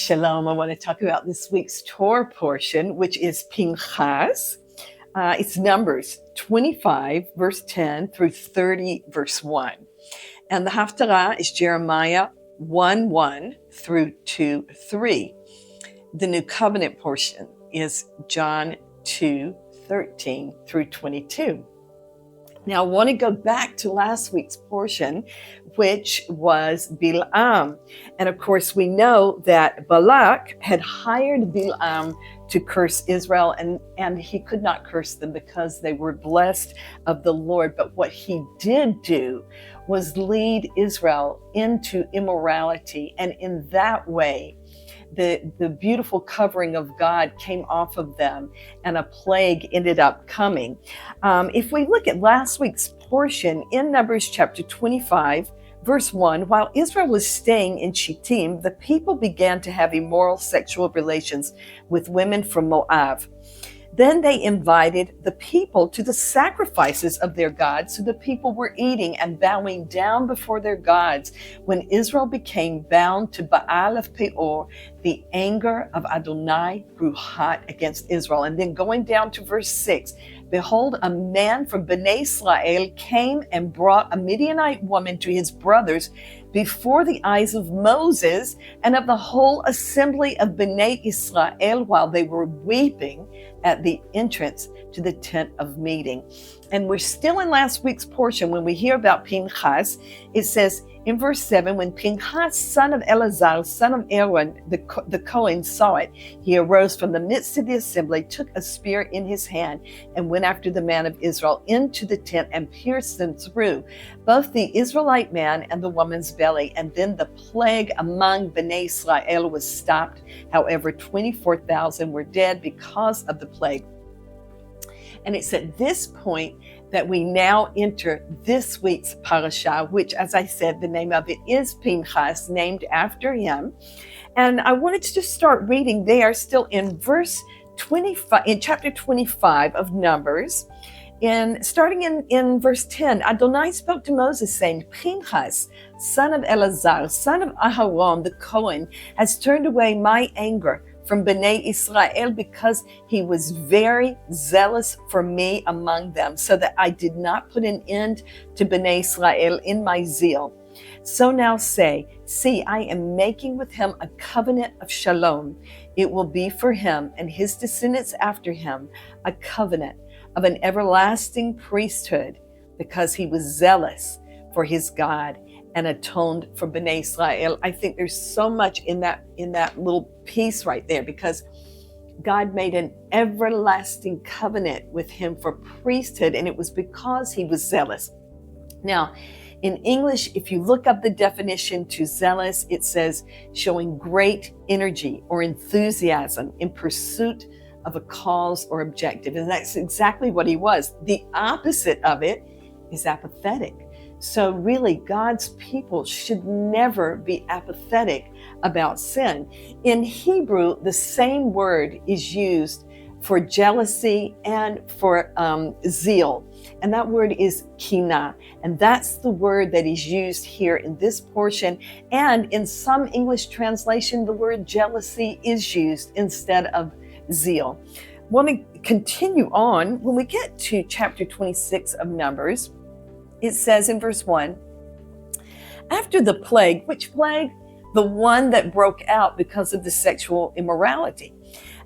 Shalom. I want to talk about this week's Torah portion, which is Pinchas. It's Numbers 25, verse 10 through 30, verse 1. And the Haftarah is Jeremiah 1:1 through 2:3. The New Covenant portion is John 2:13 through 22. Now, I want to go back to last week's portion, which was Bilam. And of course, we know that Balak had hired Bilam to curse Israel, and he could not curse them because they were blessed of the Lord. But what he did do was lead Israel into immorality. And in that way, the beautiful covering of God came off of them, and a plague ended up coming. If we look at last week's portion in Numbers chapter 25, verse 1, while Israel was staying in Shittim, the people began to have immoral sexual relations with women from Moab. Then they invited the people to the sacrifices of their gods. So the people were eating and bowing down before their gods. When Israel became bound to Baal of Peor, the anger of Adonai grew hot against Israel. And then going down to verse 6, behold, a man from Bnei Israel came and brought a Midianite woman to his brothers before the eyes of Moses and of the whole assembly of Bnei Israel while they were weeping at the entrance to the tent of meeting. And we're still in last week's portion when we hear about Pinchas. It says in verse 7, when Pinchas, son of Eleazar, son of Aaron, the Kohen, saw it, he arose from the midst of the assembly, took a spear in his hand, and went after the man of Israel into the tent and pierced them through, both the Israelite man and the woman's belly. And then the plague among Bnei Israel was stopped. However, 24,000 were dead because of the plague. And it's at this point that we now enter this week's Parashat, which, as I said, the name of it is Pinchas, named after him. And I wanted to just start reading there, still in verse 25, in chapter 25 of Numbers. And starting in verse 10, Adonai spoke to Moses, saying, Pinchas, son of Eleazar, son of Aharon, the Kohen, has turned away my anger from Bnei Israel because he was very zealous for me among them, so that I did not put an end to Bnei Israel in my zeal. So now say, see, I am making with him a covenant of shalom. It will be for him and his descendants after him a covenant of an everlasting priesthood, because he was zealous for his God and atoned for Bnei Israel. I think there's so much in that little piece right there, because God made an everlasting covenant with him for priesthood, and it was because he was zealous. Now, in English, if you look up the definition to zealous, it says showing great energy or enthusiasm in pursuit of a cause or objective. And that's exactly what he was. The opposite of it is apathetic. So really, God's people should never be apathetic about sin. In Hebrew, the same word is used for jealousy and for zeal. And that word is kina. And that's the word that is used here in this portion. And in some English translation, the word jealousy is used instead of zeal. I want to continue on. When we get to chapter 26 of Numbers, it says in verse 1, after the plague, which plague? The one that broke out because of the sexual immorality.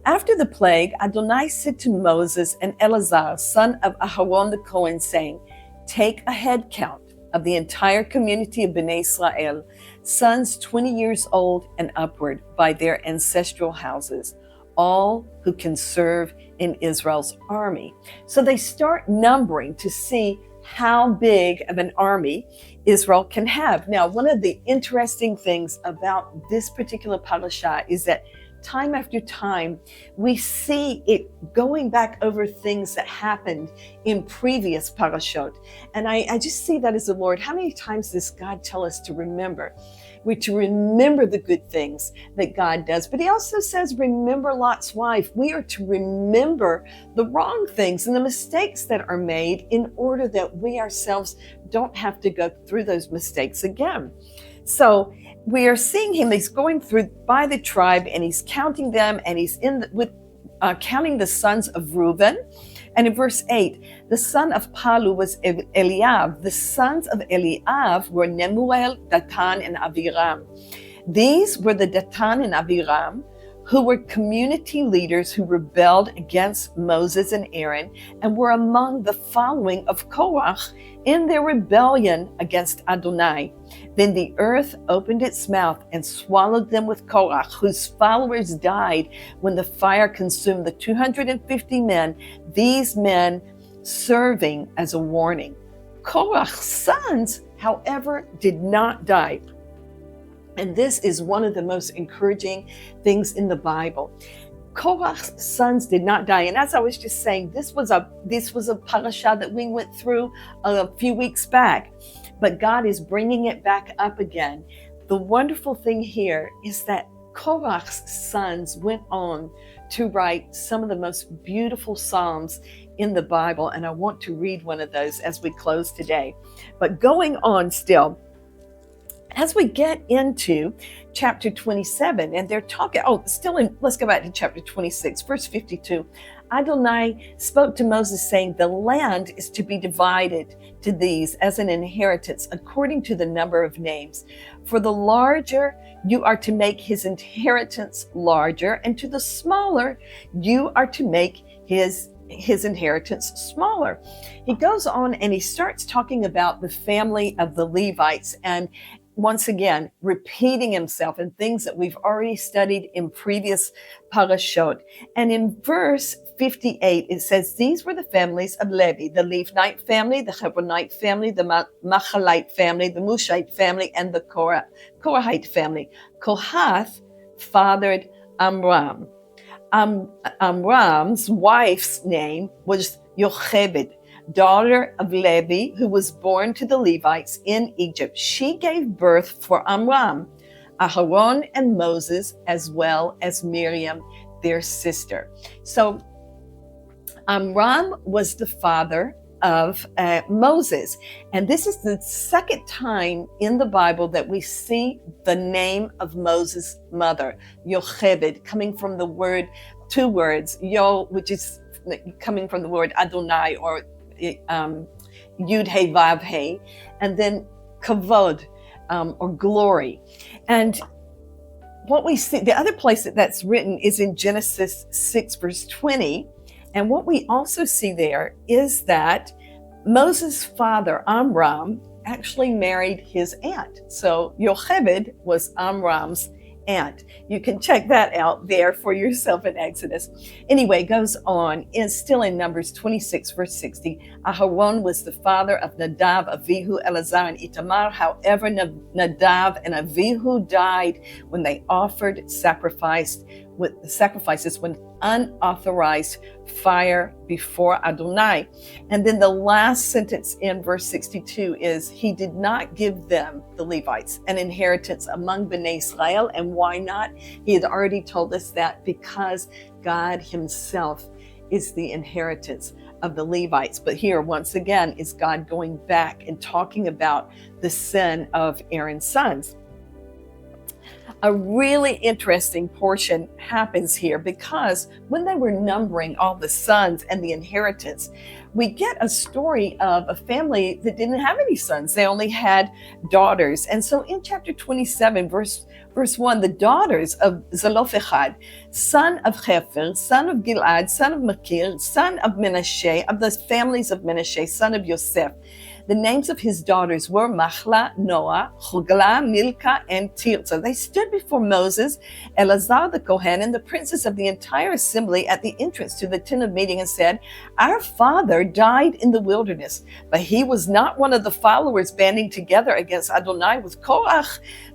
After the plague, Adonai said to Moses and Eleazar, son of Aharon the Kohen, saying, take a head count of the entire community of Bnei Israel, sons 20 years old and upward, by their ancestral houses, all who can serve in Israel's army. So they start numbering to see how big of an army Israel can have. Now, one of the interesting things about this particular parasha is that time after time, we see it going back over things that happened in previous parashot. And I just see that as the Lord. How many times does God tell us to remember? We're to remember the good things that God does. But he also says, remember Lot's wife. We are to remember the wrong things and the mistakes that are made in order that we ourselves don't have to go through those mistakes again. So we are seeing him, he's going through by the tribe and he's counting them, and he's counting the sons of Reuben. And in verse 8, the son of Palu was Eliab. The sons of Eliab were Nemuel, Datan, and Aviram. These were the Datan and Aviram who were community leaders who rebelled against Moses and Aaron and were among the following of Korah in their rebellion against Adonai. Then the earth opened its mouth and swallowed them with Korah, whose followers died when the fire consumed the 250 men, these men serving as a warning. Korah's sons, however, did not die. And this is one of the most encouraging things in the Bible. Korah's sons did not die. And as I was just saying, this was a parasha that we went through a few weeks back, but God is bringing it back up again. The wonderful thing here is that Korah's sons went on to write some of the most beautiful psalms in the Bible. And I want to read one of those as we close today. But going on still, as we get into chapter 27, and they're talking, let's go back to chapter 26, verse 52. Adonai spoke to Moses saying, the land is to be divided to these as an inheritance according to the number of names. For the larger, you are to make his inheritance larger, and to the smaller, you are to make his inheritance smaller. He goes on and he starts talking about the family of the Levites, and once again, repeating himself in things that we've already studied in previous parashot. And in verse 58, it says, these were the families of Levi, the Levinite family, the Hebronite family, the Machalite family, the Mushite family, and the Korahite family. Kohath fathered Amram. Amram's wife's name was Yochebed, daughter of Levi, who was born to the Levites in Egypt. She gave birth for Amram, Aharon, and Moses, as well as Miriam, their sister. So Amram was the father of Moses. And this is the second time in the Bible that we see the name of Moses' mother, Yochebed, coming from the word, two words, Yo, which is coming from the word Adonai, or Yud He Vav He, and then Kavod, or glory. And what we see, the other place that's written is in Genesis 6, verse 20. And what we also see there is that Moses' father, Amram, actually married his aunt. So Yochebed was Amram's aunt. You can check that out there for yourself in Exodus. Anyway, it goes on, is still in Numbers 26, verse 60. Aharon was the father of Nadav, Avihu, Elazar, and Itamar. However, Nadav and Avihu died when they offered sacrifices with unauthorized fire before Adonai. And then the last sentence in verse 62 is, he did not give them, the Levites, an inheritance among Bnei Israel. And why not? He had already told us that because God himself is the inheritance of the Levites. But here, once again, is God going back and talking about the sin of Aaron's sons. A really interesting portion happens here, because when they were numbering all the sons and the inheritance, we get a story of a family that didn't have any sons. They only had daughters. And so in chapter 27, verse 1, the daughters of Zelophehad, son of Hefer, son of Gilad, son of Machir, son of Menashe, of the families of Menashe, son of Yosef. The names of his daughters were Machla, Noah, Hoglah, Milcah, and Tirza. They stood before Moses, Eleazar the Kohen, and the princes of the entire assembly at the entrance to the tent of meeting, and said, our father died in the wilderness, but he was not one of the followers banding together against Adonai with Korah.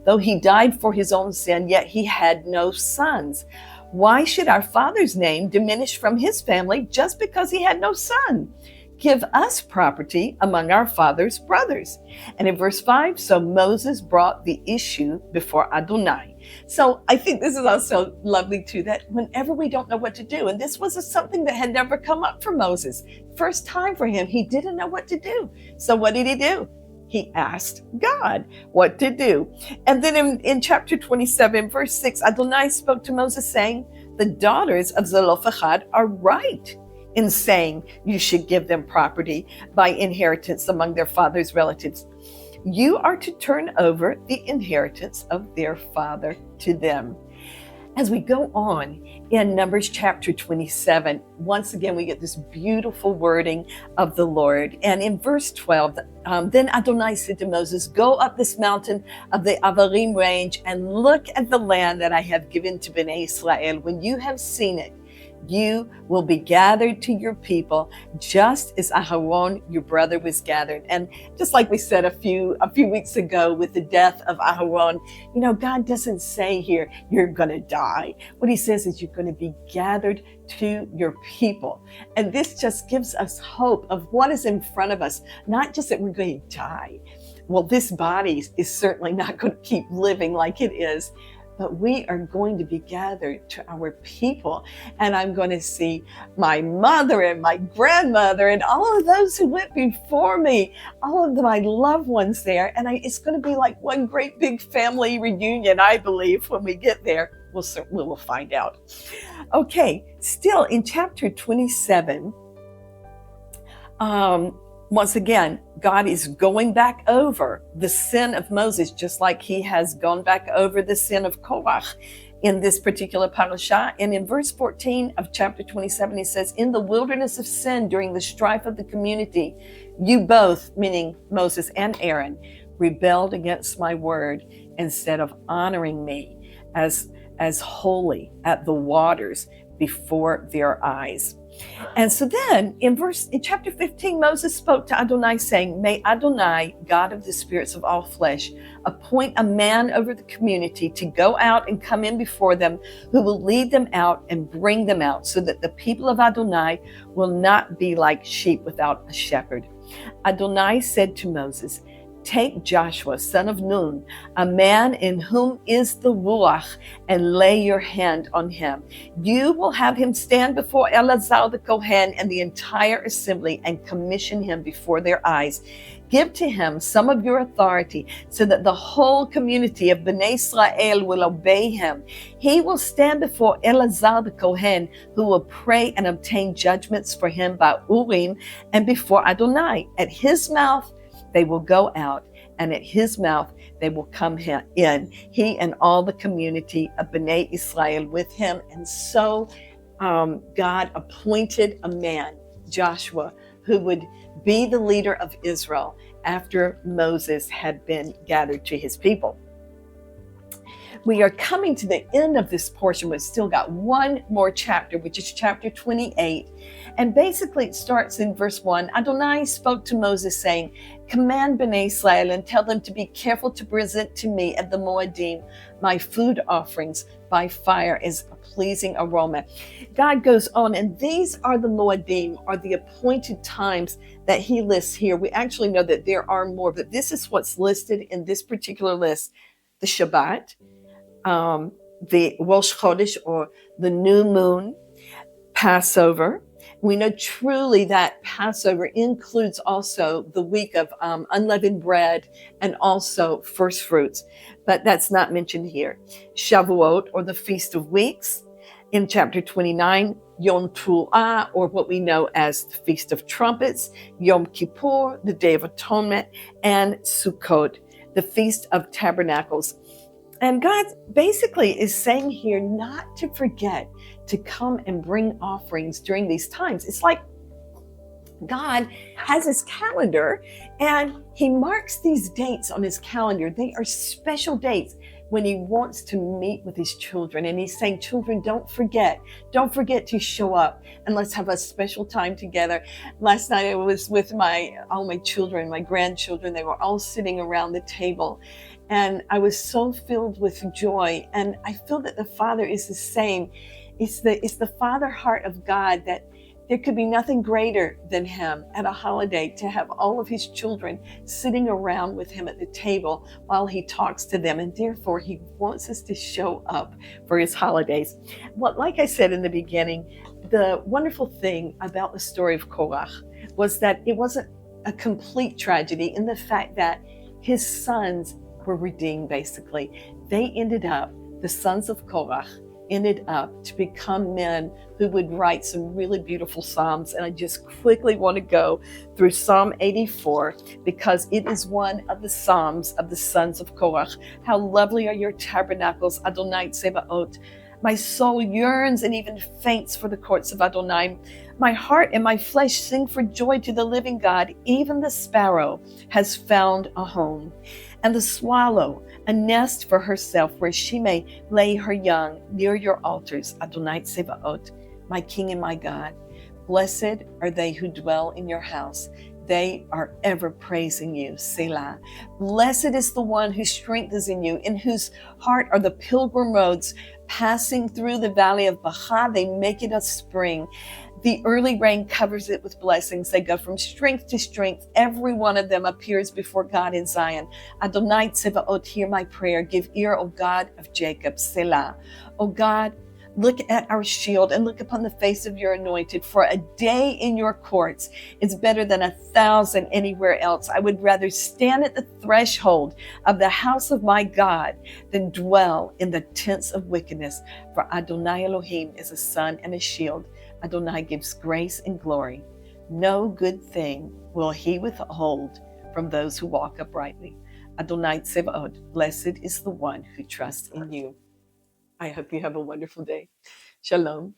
Though he died for his own sin, yet he had no sons. Why should our father's name diminish from his family just because he had no son? Give us property among our father's brothers. And in verse 5, so Moses brought the issue before Adonai. So I think this is also lovely too, that whenever we don't know what to do, and this was something that had never come up for Moses, first time for him, he didn't know what to do. So what did he do? he asked God what to do. And then in chapter 27, verse 6, Adonai spoke to Moses saying, the daughters of Zelophehad are right in saying you should give them property by inheritance among their father's relatives. You are to turn over the inheritance of their father to them. As we go on in Numbers chapter 27, once again, we get this beautiful wording of the Lord. And in verse 12, then Adonai said to Moses, go up this mountain of the Avarim range and look at the land that I have given to Bnei Israel. When you have seen it, you will be gathered to your people, just as Aharon, your brother, was gathered. And just like we said a few weeks ago with the death of Aharon, God doesn't say here, you're going to die. What he says is you're going to be gathered to your people. And this just gives us hope of what is in front of us, not just that we're going to die. Well, this body is certainly not going to keep living like it is, but we are going to be gathered to our people. And I'm going to see my mother and my grandmother and all of those who went before me, all of my loved ones there. And it's going to be like one great big family reunion, I believe, when we get there. We'll find out. Okay, still in chapter 27, once again, God is going back over the sin of Moses, just like he has gone back over the sin of Korah in this particular parasha. And in verse 14 of chapter 27, he says, in the wilderness of sin during the strife of the community, you both, meaning Moses and Aaron, rebelled against my word instead of honoring me as holy at the waters before their eyes. And so then in chapter 15, Moses spoke to Adonai saying, may Adonai, God of the spirits of all flesh, appoint a man over the community to go out and come in before them, who will lead them out and bring them out, so that the people of Adonai will not be like sheep without a shepherd. Adonai said to Moses, take Joshua, son of Nun, a man in whom is the Ruach, and lay your hand on him. You will have him stand before Eleazar the Kohen and the entire assembly and commission him before their eyes. Give to him some of your authority so that the whole community of Bnei Israel will obey him. He will stand before Eleazar the Kohen, who will pray and obtain judgments for him by Urim, and before Adonai. At his mouth they will go out, and at his mouth they will come in, he and all the community of Bnei Israel with him. And so God appointed a man, Joshua, who would be the leader of Israel after Moses had been gathered to his people. We are coming to the end of this portion. We've still got one more chapter, which is chapter 28. And basically it starts in verse 1. Adonai spoke to Moses saying, command Bnei Israel and tell them to be careful to present to me at the Moedim my food offerings by fire as a pleasing aroma. God goes on, and these are the Moedim, are the appointed times that he lists here. We actually know that there are more, but this is what's listed in this particular list. The Shabbat, the Rosh Chodesh, or the new moon, Passover. We know truly that Passover includes also the week of unleavened bread and also first fruits, but that's not mentioned here. Shavuot, or the Feast of Weeks, in chapter 29, Yom Teruah, or what we know as the Feast of Trumpets, Yom Kippur, the Day of Atonement, and Sukkot, the Feast of Tabernacles. And God basically is saying here not to forget to come and bring offerings during these times. It's like God has his calendar and he marks these dates on his calendar. They are special dates when he wants to meet with his children. And he's saying, children, don't forget to show up, and let's have a special time together. Last night I was with all my children, my grandchildren. They were all sitting around the table. And I was so filled with joy. And I feel that the Father is the same. It's the Father heart of God, that there could be nothing greater than him at a holiday, to have all of his children sitting around with him at the table while he talks to them. And therefore, he wants us to show up for his holidays. Well, like I said in the beginning, the wonderful thing about the story of Korah was that it wasn't a complete tragedy in the fact that his sons were redeemed, basically. They ended up, the sons of Korah, ended up to become men who would write some really beautiful Psalms. And I just quickly want to go through Psalm 84 because it is one of the Psalms of the sons of Korah. How lovely are your tabernacles, Adonai Tsebaot. My soul yearns and even faints for the courts of Adonai. My heart and my flesh sing for joy to the living God. Even the sparrow has found a home, and the swallow a nest for herself where she may lay her young near your altars, Adonai Tsebaot, my King and my God. Blessed are they who dwell in your house. They are ever praising you, Selah. Blessed is the one whose strength is in you, in whose heart are the pilgrim roads. Passing through the valley of Bacha, they make it a spring. The early rain covers it with blessings. They go from strength to strength. Every one of them appears before God in Zion. Adonai Tsebaot, hear my prayer. Give ear, O God of Jacob, Selah. O God, look at our shield and look upon the face of your anointed. For a day in your courts is better than 1,000 anywhere else. I would rather stand at the threshold of the house of my God than dwell in the tents of wickedness. For Adonai Elohim is a sun and a shield. Adonai gives grace and glory. No good thing will he withhold from those who walk uprightly. Adonai Tsebaot, blessed is the one who trusts in you. I hope you have a wonderful day. Shalom.